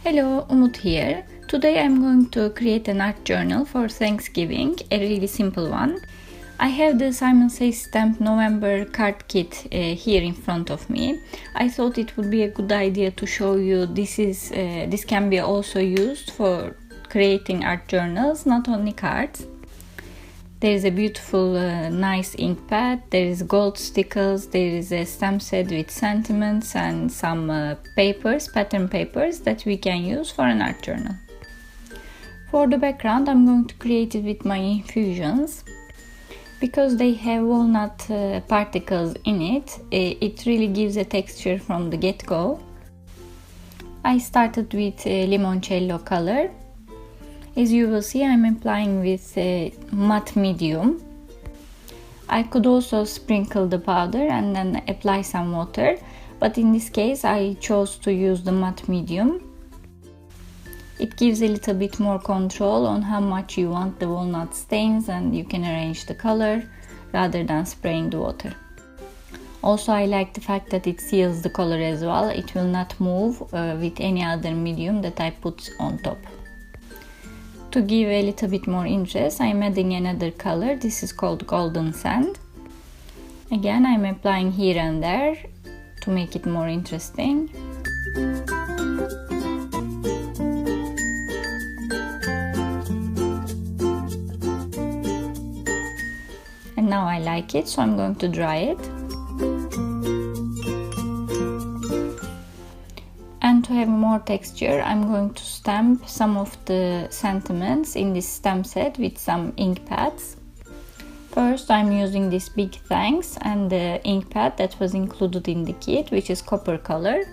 Hello, Umut here. Today I'm going to create an art journal for Thanksgiving, a really simple one. I have the Simon Says Stamp November card kit here in front of me. I thought it would be a good idea to show you this can be also used for creating art journals, not only cards. There is a beautiful, nice ink pad, there is gold stickers, there is a stamp set with sentiments and some pattern papers that we can use for an art journal. For the background, I'm going to create it with my infusions. Because they have walnut particles in it, it really gives a texture from the get-go. I started with limoncello color. As you will see, I'm applying with matte medium. I could also sprinkle the powder and then apply some water, but in this case I chose to use the matte medium. It gives a little bit more control on how much you want the walnut stains, and you can arrange the color rather than spraying the water. Also, I like the fact that it seals the color as well. It will not move with any other medium that I put on top. To give a little bit more interest, I'm adding another color. This is called golden sand. Again, I'm applying here and there to make it more interesting. And now I like it, so I'm going to dry it. And to have more texture, I'm going to stamp some of the sentiments in this stamp set with some ink pads. First, I'm using this big thanks and the ink pad that was included in the kit, which is copper color.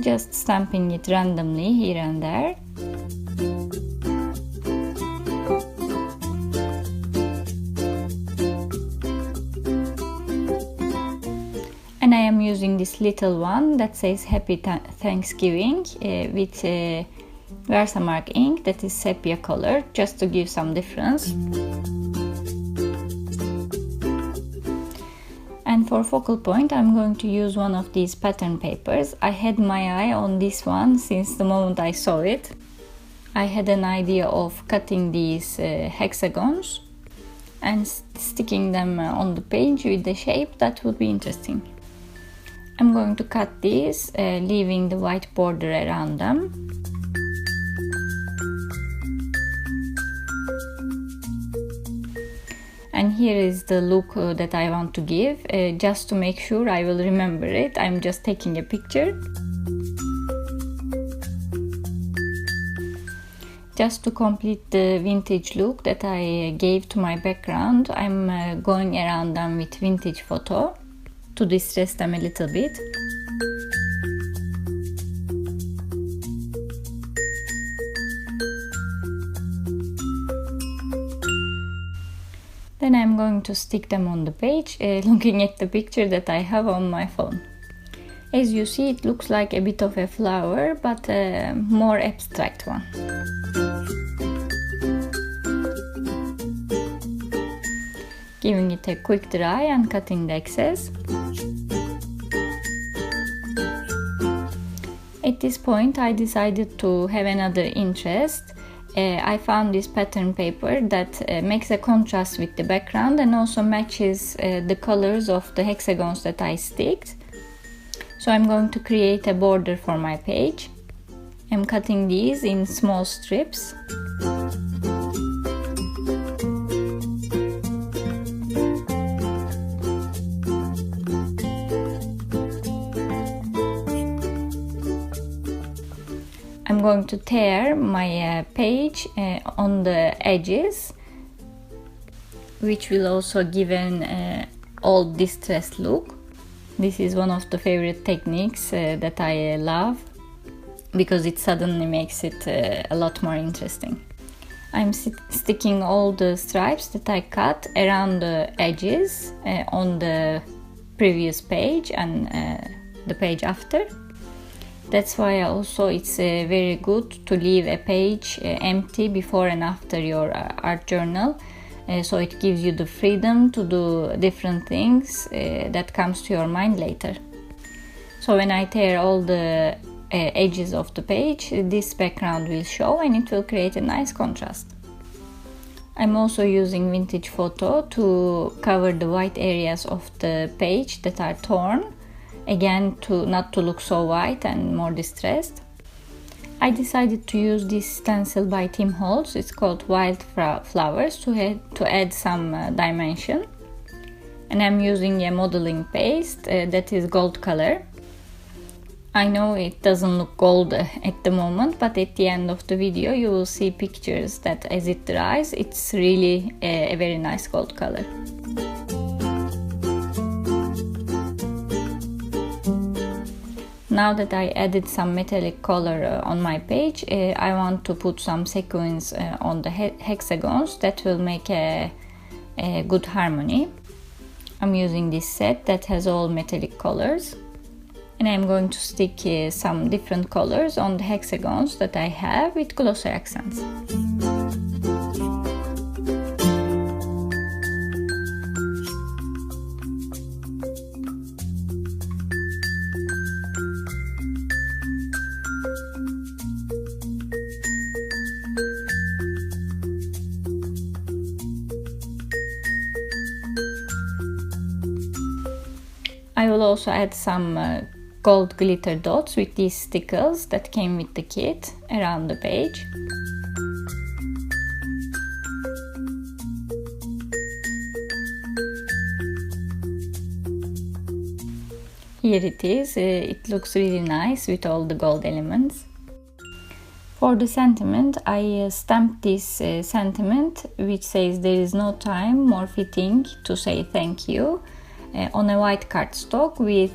Just stamping it randomly here and there. And I am using this little one that says Happy Thanksgiving with Versamark ink that is sepia color, just to give some difference. And for focal point, I'm going to use one of these pattern papers. I had my eye on this one since the moment I saw it. I had an idea of cutting these hexagons and sticking them on the page with the shape. That would be interesting. I'm going to cut these, leaving the white border around them. And here is the look that I want to give. Just to make sure I will remember it, I'm just taking a picture. Just to complete the vintage look that I gave to my background, I'm going around them with vintage photo to distress them a little bit. Then I'm going to stick them on the page, looking at the picture that I have on my phone. As you see, it looks like a bit of a flower, but a more abstract one. Giving it a quick dry and cutting the excess. At this point, I decided to have another interest. I found this pattern paper that makes a contrast with the background and also matches the colors of the hexagons that I sticked. So I'm going to create a border for my page. I'm cutting these in small strips. I'm going to tear my page on the edges, which will also give an old distressed look. This is one of the favorite techniques that I love because it suddenly makes it a lot more interesting. I'm sticking all the stripes that I cut around the edges on the previous page and the page after. That's why also it's very good to leave a page empty before and after your art journal, so it gives you the freedom to do different things that comes to your mind later. So when I tear all the edges of the page, this background will show and it will create a nice contrast. I'm also using vintage photo to cover the white areas of the page that are torn, again not to look so white and more distressed. I decided to use this stencil by Tim Holtz. It's called Wild Flowers to add some dimension. And I'm using a modeling paste that is gold color. I know it doesn't look gold at the moment, but at the end of the video you will see pictures that as it dries, it's really a very nice gold color. Now that I added some metallic color on my page, I want to put some sequins on the hexagons that will make a good harmony. I'm using this set that has all metallic colors. And I'm going to stick some different colors on the hexagons that I have with glossy accents. I will also add some gold glitter dots with these stickers that came with the kit around the page. Here it is, it looks really nice with all the gold elements. For the sentiment, I stamped this sentiment which says there is no time more fitting to say thank you on a white cardstock with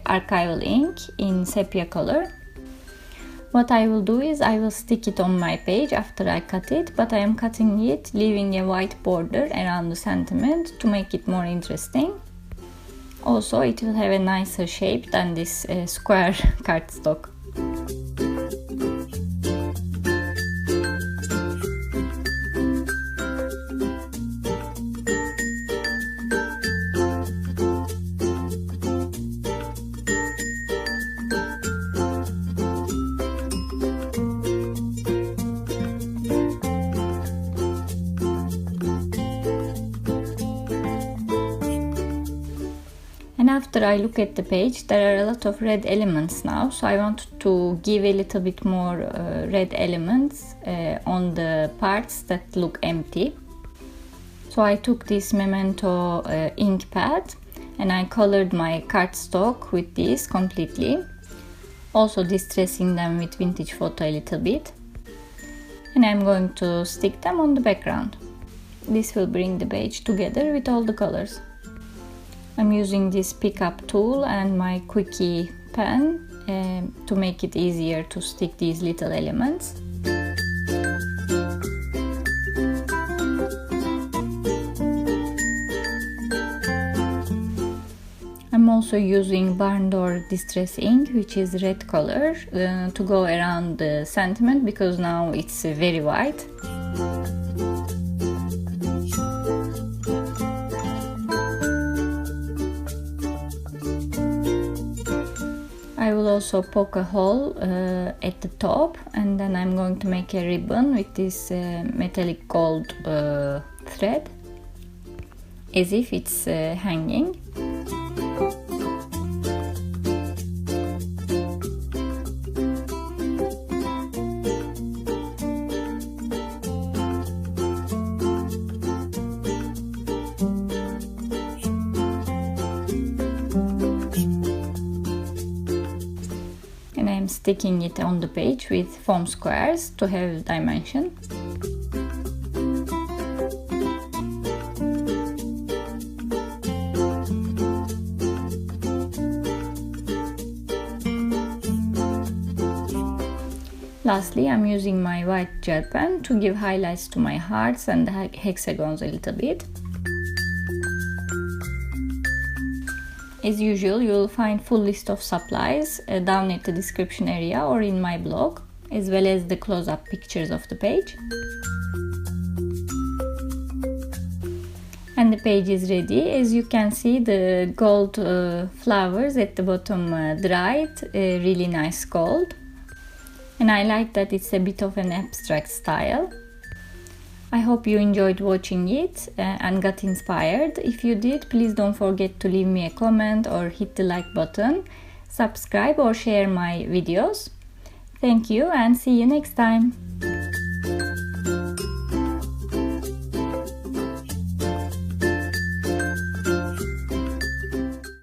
archival ink in sepia color. What I will do is I will stick it on my page after I cut it, but I am cutting it leaving a white border around the sentiment to make it more interesting. Also, it will have a nicer shape than this square cardstock. And after I look at the page, there are a lot of red elements now, so I want to give a little bit more red elements on the parts that look empty. So I took this Memento ink pad and I colored my cardstock with this completely, also distressing them with vintage photo a little bit. And I'm going to stick them on the background. This will bring the page together with all the colors. I'm using this pickup tool and my quickie pen to make it easier to stick these little elements. I'm also using Barn Door Distress ink, which is red color, to go around the sentiment because now it's very white. I will also poke a hole at the top, and then I'm going to make a ribbon with this metallic gold thread as if it's hanging. And I'm sticking it on the page with foam squares to have dimension. Lastly, I'm using my white gel pen to give highlights to my hearts and the hexagons a little bit. As usual, you will find full list of supplies down at the description area or in my blog, as well as the close-up pictures of the page. and the page is ready. As you can see, the gold flowers at the bottom dried, really nice gold. And I like that it's a bit of an abstract style. I hope you enjoyed watching it and got inspired. If you did, please don't forget to leave me a comment or hit the like button, subscribe or share my videos. Thank you and see you next time.